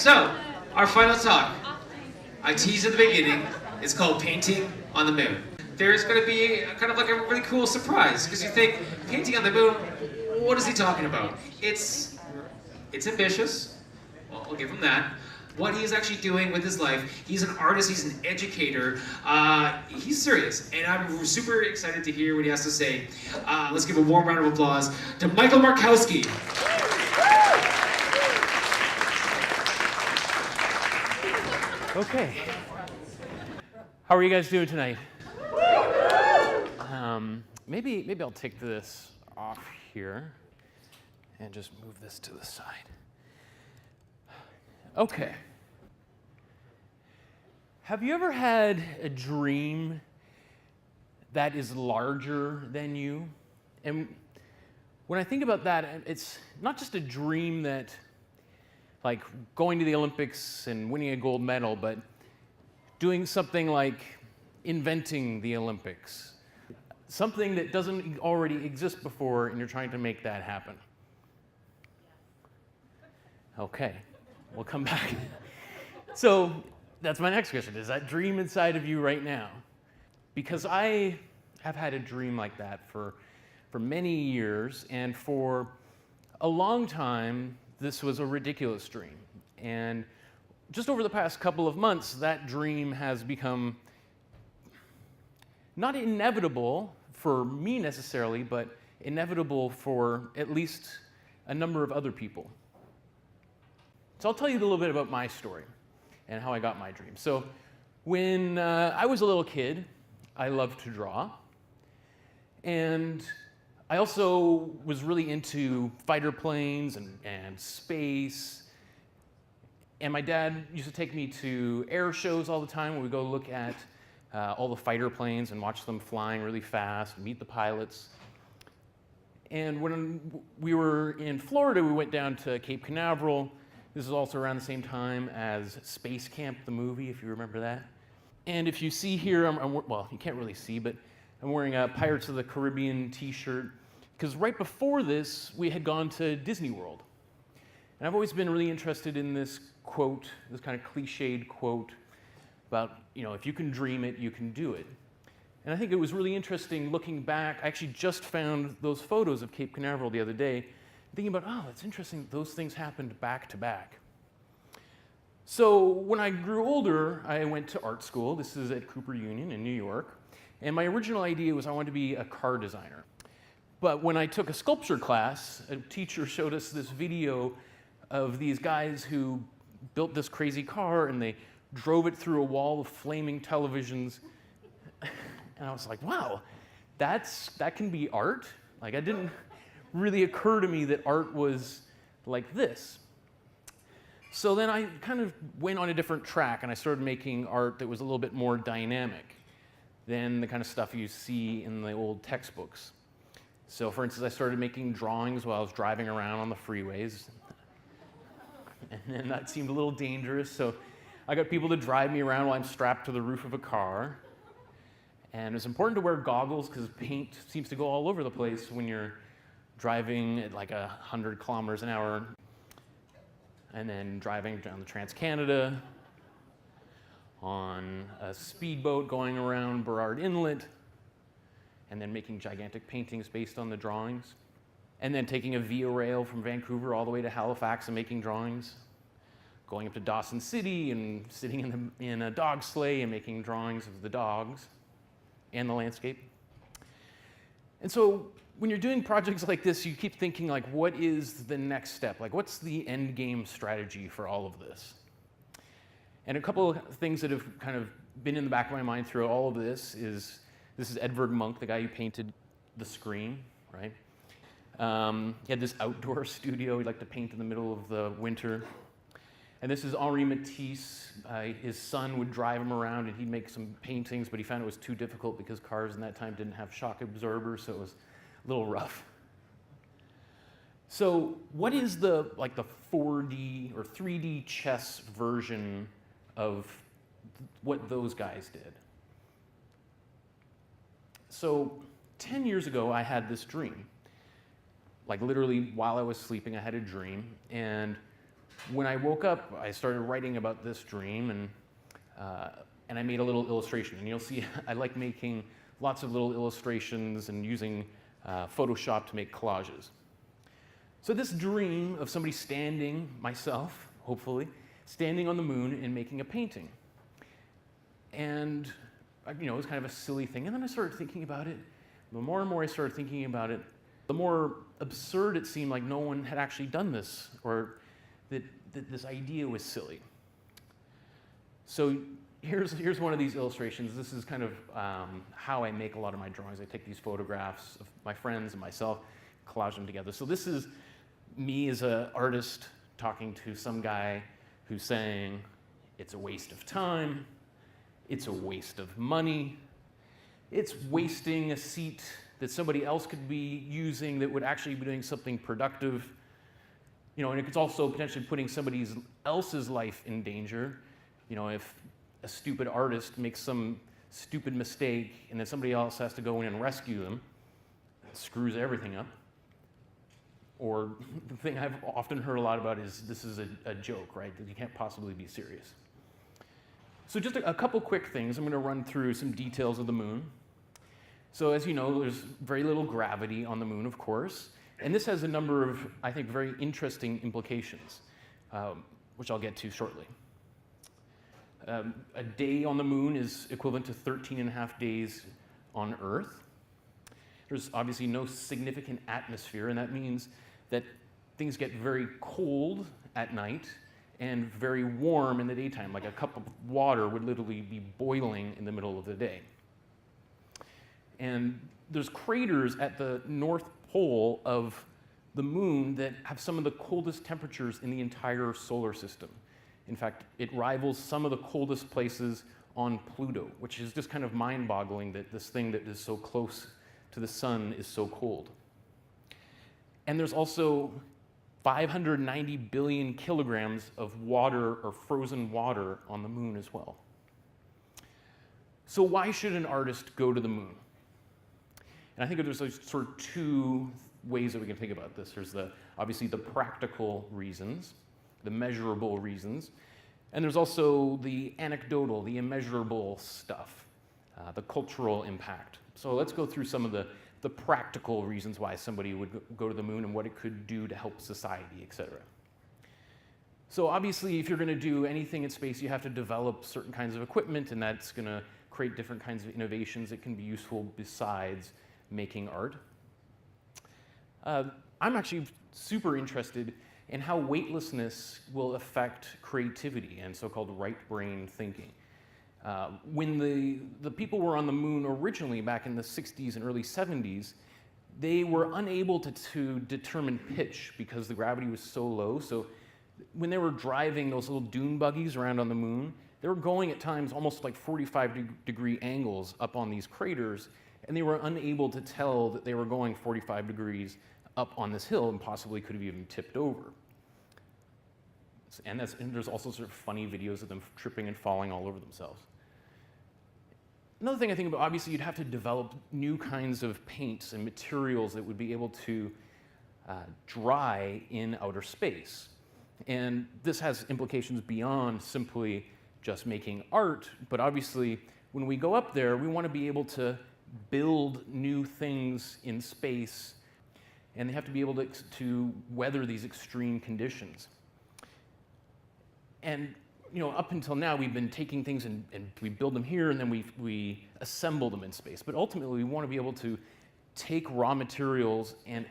So, our final talk, I teased at the beginning, it's called Painting on the Moon. There's going to be kind of like a really cool surprise, because you think, painting on the moon, what is he talking about? It's ambitious, well, I'll give him that. What he is actually doing with his life, he's an artist, he's an educator, he's serious, and I'm super excited to hear what he has to say. Let's give a warm round of applause to Michael Markowsky. Okay. How are you guys doing tonight? Maybe I'll take this off here and just move this to the side. Okay. Have you ever had a dream that is larger than you? And when I think about that, it's not just a dream that, like going to the Olympics and winning a gold medal, but doing something like inventing the Olympics. Something that doesn't already exist before, and you're trying to make that happen. Okay, we'll come back. So that's my next question. Is that dream inside of you right now? Because I have had a dream like that for many years, and for a long time, this was a ridiculous dream. And just over the past couple of months, that dream has become not inevitable for me necessarily, but inevitable for at least a number of other people. So I'll tell you a little bit about my story and how I got my dream. So when I was a little kid, I loved to draw. And I also was really into fighter planes and space. And my dad used to take me to air shows all the time where we go look at all the fighter planes and watch them flying really fast, meet the pilots. And when we were in Florida, we went down to Cape Canaveral. This is also around the same time as Space Camp, the movie, if you remember that. And if you see here, well, you can't really see, but I'm wearing a Pirates of the Caribbean t-shirt, because right before this, we had gone to Disney World. And I've always been really interested in this quote, this kind of cliched quote about, if you can dream it, you can do it. And I think it was really interesting looking back. I actually just found those photos of Cape Canaveral the other day, thinking about, oh, it's interesting, those things happened back to back. So when I grew older, I went to art school. This is at Cooper Union in New York. And my original idea was I wanted to be a car designer. But when I took a sculpture class, a teacher showed us this video of these guys who built this crazy car, and they drove it through a wall of flaming televisions. And I was like, wow, that can be art? Like, it didn't really occur to me that art was like this. So then I kind of went on a different track, and I started making art that was a little bit more dynamic than the kind of stuff you see in the old textbooks. So for instance, I started making drawings while I was driving around on the freeways. And then that seemed a little dangerous, so I got people to drive me around while I'm strapped to the roof of a car. And it's important to wear goggles because paint seems to go all over the place when you're driving at like 100 kilometers an hour. And then driving down the Trans-Canada on a speedboat going around Burrard Inlet, and then making gigantic paintings based on the drawings. And then taking a via rail from Vancouver all the way to Halifax and making drawings. Going up to Dawson City and sitting in a dog sleigh and making drawings of the dogs and the landscape. And so when you're doing projects like this, you keep thinking, like, what is the next step? Like, what's the end game strategy for all of this? And a couple of things that have kind of been in the back of my mind through all of this is Edvard Munch, the guy who painted The Scream, right? He had this outdoor studio he'd like to paint in the middle of the winter. And this is Henri Matisse. His son would drive him around and he'd make some paintings, but he found it was too difficult because cars in that time didn't have shock absorbers, so it was a little rough. So what is the 4D or 3D chess version of what those guys did? So 10 years ago, I had this dream. Like literally while I was sleeping, I had a dream. And when I woke up, I started writing about this dream, and I made a little illustration. And you'll see I like making lots of little illustrations and using Photoshop to make collages. So this dream of somebody standing, myself, hopefully, standing on the moon and making a painting. And it was kind of a silly thing. And then I started thinking about it. The more and more I started thinking about it, the more absurd it seemed, like no one had actually done this, or that this idea was silly. So here's one of these illustrations. This is kind of how I make a lot of my drawings. I take these photographs of my friends and myself, collage them together. So this is me as an artist talking to some guy who's saying, it's a waste of time, it's a waste of money, it's wasting a seat that somebody else could be using that would actually be doing something productive. And it's also potentially putting somebody else's life in danger. If a stupid artist makes some stupid mistake and then somebody else has to go in and rescue them, it screws everything up. Or the thing I've often heard a lot about is this is a joke, right? That you can't possibly be serious. So just a couple quick things. I'm going to run through some details of the moon. So as you know, there's very little gravity on the moon, of course. And this has a number of, I think, very interesting implications, which I'll get to shortly. A day on the moon is equivalent to 13.5 days on Earth. There's obviously no significant atmosphere, and that means that things get very cold at night and very warm in the daytime. Like a cup of water would literally be boiling in the middle of the day. And there's craters at the North Pole of the moon that have some of the coldest temperatures in the entire solar system. In fact, it rivals some of the coldest places on Pluto, which is just kind of mind-boggling that this thing that is so close to the sun is so cold. And there's also 590 billion kilograms of water or frozen water on the moon as well. So why should an artist go to the moon? And I think there's sort of two ways that we can think about this. There's obviously the practical reasons, the measurable reasons, and there's also the anecdotal, the immeasurable stuff, the cultural impact. So let's go through some of the practical reasons why somebody would go to the moon and what it could do to help society, et cetera. So obviously, if you're going to do anything in space, you have to develop certain kinds of equipment, and that's going to create different kinds of innovations that can be useful besides making art. I'm actually super interested in how weightlessness will affect creativity and so-called right brain thinking. When the people were on the moon originally back in the 60s and early 70s, they were unable to determine pitch because the gravity was so low. So when they were driving those little dune buggies around on the moon, they were going at times almost like 45-degree angles up on these craters, and they were unable to tell that they were going 45 degrees up on this hill and possibly could have even tipped over. And there's also sort of funny videos of them tripping and falling all over themselves. Another thing I think about, obviously you'd have to develop new kinds of paints and materials that would be able to dry in outer space. And this has implications beyond simply just making art, but obviously when we go up there, we want to be able to build new things in space, and they have to be able to weather these extreme conditions. And up until now, we've been taking things and we build them here, and then we assemble them in space. But ultimately, we want to be able to take raw materials and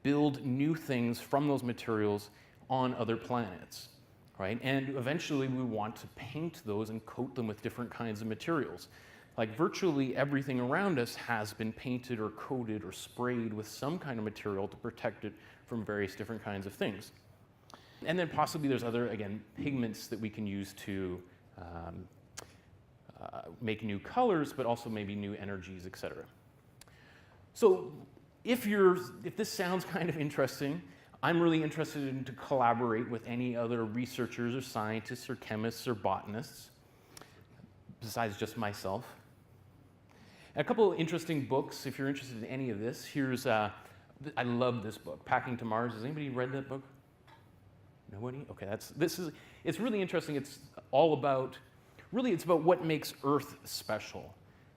build new things from those materials on other planets, right? And eventually, we want to paint those and coat them with different kinds of materials. Like virtually everything around us has been painted or coated or sprayed with some kind of material to protect it from various different kinds of things. And then possibly there's other, again, pigments that we can use to make new colors, but also maybe new energies, et cetera. So if this sounds kind of interesting, I'm really interested in to collaborate with any other researchers or scientists or chemists or botanists, besides just myself. A couple of interesting books, if you're interested in any of this. Here's, I love this book, Packing to Mars. Has anybody read that book? Nobody? Okay, it's really interesting. It's all about, really it's about what makes Earth special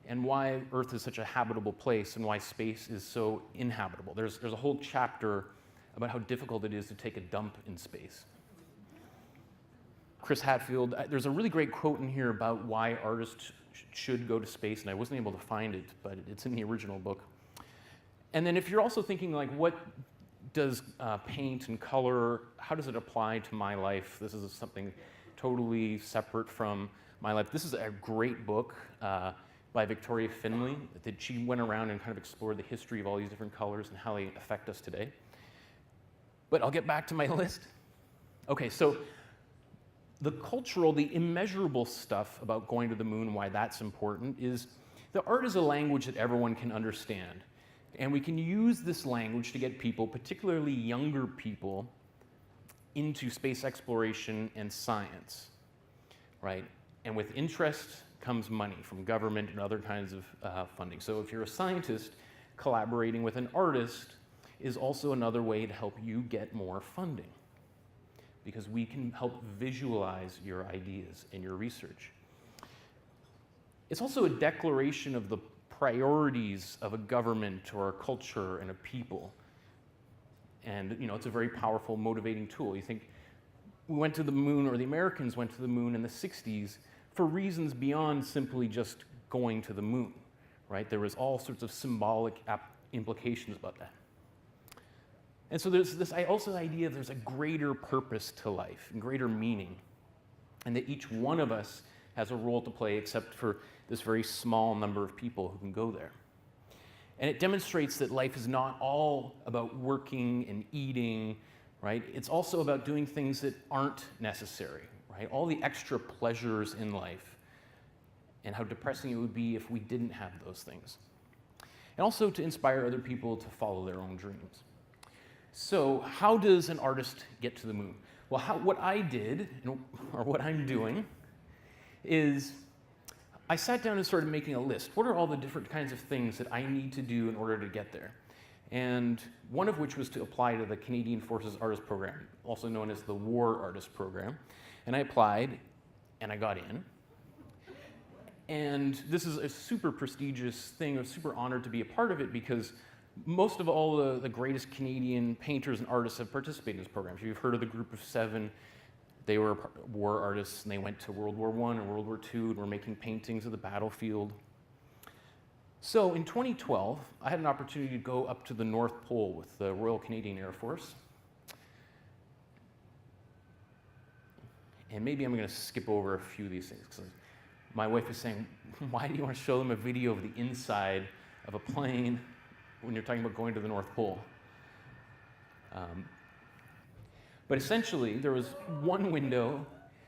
and why Earth is such a habitable place and why space is so inhabitable. There's a whole chapter about how difficult it is to take a dump in space. Chris Hadfield, there's a really great quote in here about why artists should go to space, and I wasn't able to find it, but it's in the original book. And then if you're also thinking like, what does paint and color, how does it apply to my life? This is something totally separate from my life. This is a great book by Victoria Finlay that she went around and kind of explored the history of all these different colors and how they affect us today. But I'll get back to my list. Okay, so the cultural, the immeasurable stuff about going to the moon and why that's important is the art is a language that everyone can understand. And we can use this language to get people, particularly younger people, into space exploration and science, right? And with interest comes money from government and other kinds of funding. So if you're a scientist, collaborating with an artist is also another way to help you get more funding, because we can help visualize your ideas and your research. It's also a declaration of the priorities of a government or a culture and a people. And it's a very powerful, motivating tool. You think we went to the moon, or the Americans went to the moon in the 60s for reasons beyond simply just going to the moon, right? There was all sorts of symbolic implications about that. And so there's this also idea there's a greater purpose to life and greater meaning, and that each one of us has a role to play except for this very small number of people who can go there. And it demonstrates that life is not all about working and eating, right? It's also about doing things that aren't necessary, right? All the extra pleasures in life, and how depressing it would be if we didn't have those things. And also to inspire other people to follow their own dreams. So how does an artist get to the moon? Well, what I did, or what I'm doing, is I sat down and started making a list. What are all the different kinds of things that I need to do in order to get there? And one of which was to apply to the Canadian Forces Artist Program, also known as the War Artist Program. And I applied, and I got in. And this is a super prestigious thing. I was super honored to be a part of it, because most of all the greatest Canadian painters and artists have participated in this program. If you've heard of the Group of Seven, they were war artists, and they went to World War I and World War II and were making paintings of the battlefield. So in 2012, I had an opportunity to go up to the North Pole with the Royal Canadian Air Force. And maybe I'm going to skip over a few of these things, because my wife is saying, why do you want to show them a video of the inside of a plane when you're talking about going to the North Pole? But essentially, there was one window,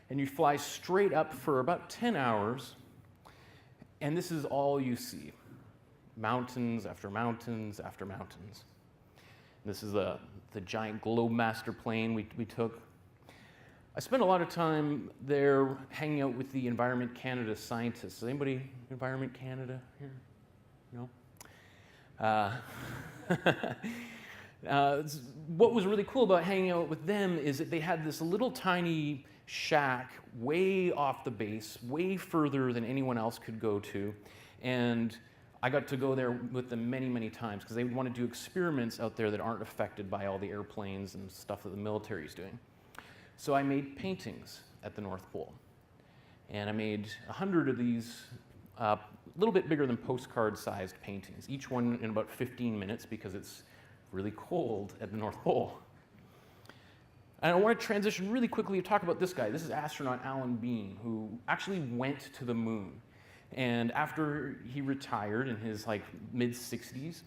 and you fly straight up for about 10 hours, and this is all you see. Mountains after mountains after mountains. This is the giant Globemaster plane we took. I spent a lot of time there hanging out with the Environment Canada scientists. Is anybody Environment Canada here? No? What was really cool about hanging out with them is that they had this little tiny shack way off the base, way further than anyone else could go to. And I got to go there with them many, many times, because they would want to do experiments out there that aren't affected by all the airplanes and stuff that the military is doing. So I made paintings at the North Pole. And I made 100 of these, a little bit bigger than postcard-sized paintings, each one in about 15 minutes, because it's really cold at the North Pole. And I want to transition really quickly to talk about this guy. This is astronaut Alan Bean, who actually went to the moon. And after he retired in his mid-60s,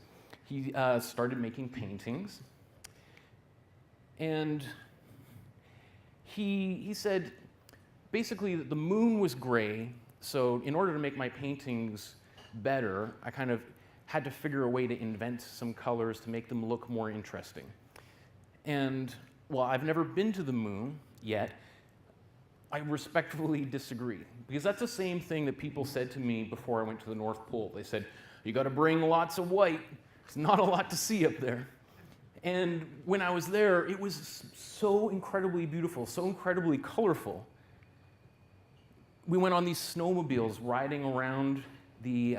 he started making paintings. And he said basically that the moon was gray, so in order to make my paintings better, I kind of had to figure a way to invent some colors to make them look more interesting. And while I've never been to the moon yet, I respectfully disagree, because that's the same thing that people said to me before I went to the North Pole. They said, you got to bring lots of white. There's not a lot to see up there. And when I was there, it was so incredibly beautiful, so incredibly colorful. We went on these snowmobiles riding around the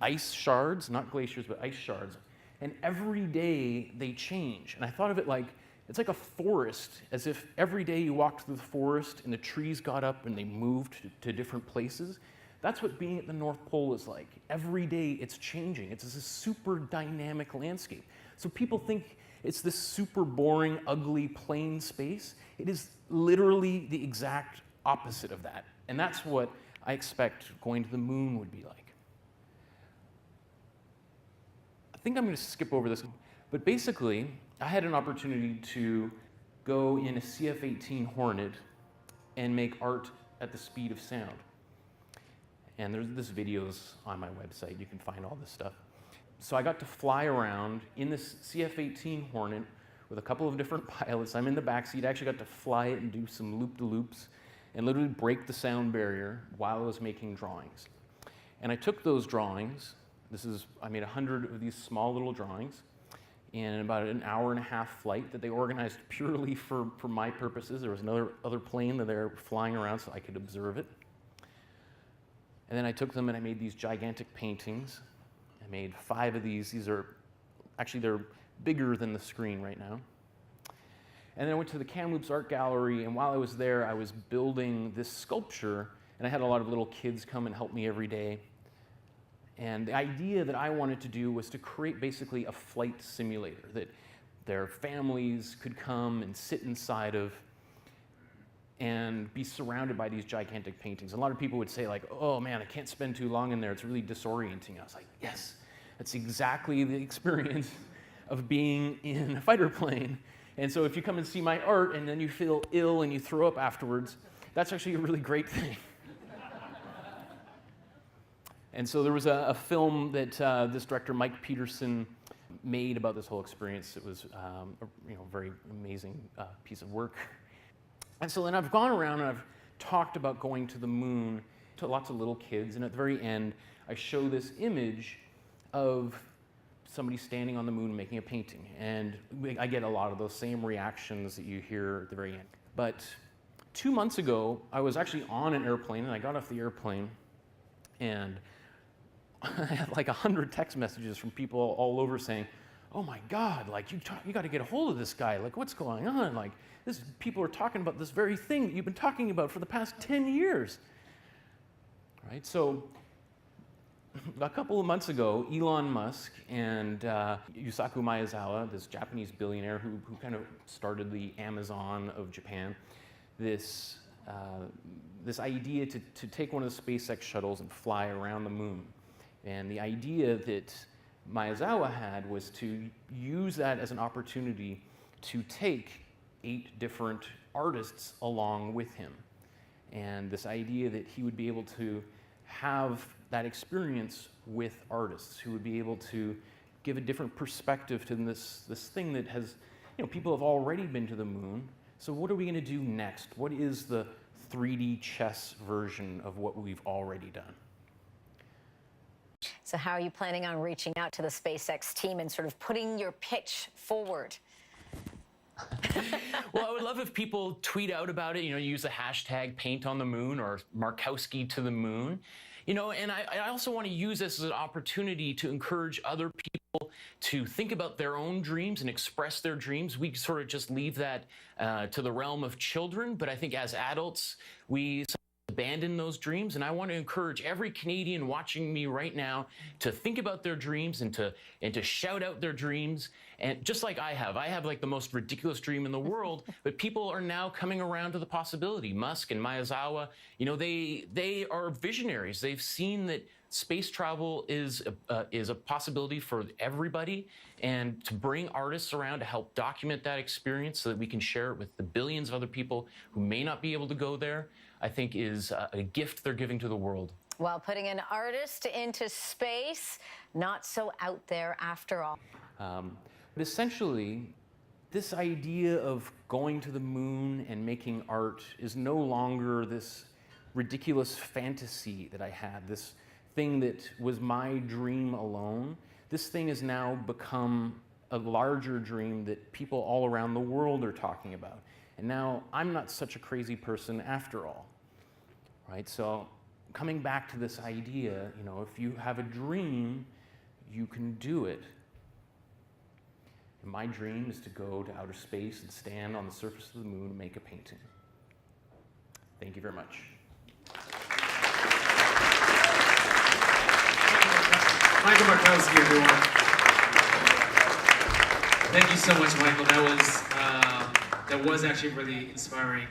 ice shards, not glaciers, but ice shards. And every day they change. And I thought of it like, it's like a forest, as if every day you walked through the forest and the trees got up and they moved to different places. That's what being at the North Pole is like. Every day it's changing. It's this super dynamic landscape. So people think it's this super boring, ugly, plain space. It is literally the exact opposite of that. And that's what I expect going to the moon would be like. I think I'm going to skip over this. But basically, I had an opportunity to go in a CF-18 Hornet and make art at the speed of sound. And this video's on my website. You can find all this stuff. So I got to fly around in this CF-18 Hornet with a couple of different pilots. I'm in the backseat. I actually got to fly it and do some loop-de-loops and literally break the sound barrier while I was making drawings. And I took those drawings. I made 100 of these small little drawings in about an hour-and-a-half flight that they organized purely for my purposes. There was other plane that they were flying around so I could observe it. And then I took them and I made these gigantic paintings. I made 5 of these. They're bigger than the screen right now. And then I went to the Kamloops Art Gallery, and while I was there, I was building this sculpture, and I had a lot of little kids come and help me every day. And the idea that I wanted to do was to create basically a flight simulator that their families could come and sit inside of and be surrounded by these gigantic paintings. A lot of people would say like, oh man, I can't spend too long in there. It's really disorienting. I was like, yes, that's exactly the experience of being in a fighter plane. And so if you come and see my art and then you feel ill and you throw up afterwards, that's actually a really great thing. And so there was a film that this director, Mike Peterson, made about this whole experience. It was a very amazing piece of work. And so then I've gone around and I've talked about going to the moon to lots of little kids, and at the very end, I show this image of somebody standing on the moon making a painting. And I get a lot of those same reactions that you hear at the very end. But 2 months ago, I was actually on an airplane, and I got off the airplane, and I had like 100 text messages from people all over saying, oh my God, like you got to get a hold of this guy. Like, what's going on? Like, people are talking about this very thing that you've been talking about for the past 10 years. Right? So a couple of months ago, Elon Musk and Yusaku Maezawa, this Japanese billionaire who kind of started the Amazon of Japan, this idea to take one of the SpaceX shuttles and fly around the moon. And the idea that Maezawa had was to use that as an opportunity to take 8 different artists along with him. And this idea that he would be able to have that experience with artists who would be able to give a different perspective to this thing that has, people have already been to the moon. So what are we going to do next? What is the 3D chess version of what we've already done? So how are you planning on reaching out to the SpaceX team and sort of putting your pitch forward? Well, I would love if people tweet out about it, use the hashtag #PaintOnTheMoon or Markowsky to the moon. And I also want to use this as an opportunity to encourage other people to think about their own dreams and express their dreams. We sort of just leave that to the realm of children, but I think as adults, we abandon those dreams, and I want to encourage every Canadian watching me right now to think about their dreams and to shout out their dreams. And just like I have like the most ridiculous dream in the world, but people are now coming around to the possibility. Musk and Maezawa, they are visionaries. They've seen that space travel is a possibility for everybody, and to bring artists around to help document that experience so that we can share it with the billions of other people who may not be able to go there, I think is a gift they're giving to the world. Well, putting an artist into space, not so out there after all. But essentially, this idea of going to the moon and making art is no longer this ridiculous fantasy that I had, this thing that was my dream alone. This thing has now become a larger dream that people all around the world are talking about. And now I'm not such a crazy person after all, right? So coming back to this idea, you know, if you have a dream, you can do it. And my dream is to go to outer space and stand on the surface of the moon and make a painting. Thank you very much. Michael Markowsky, everyone. Thank you so much, Michael. That was actually really inspiring.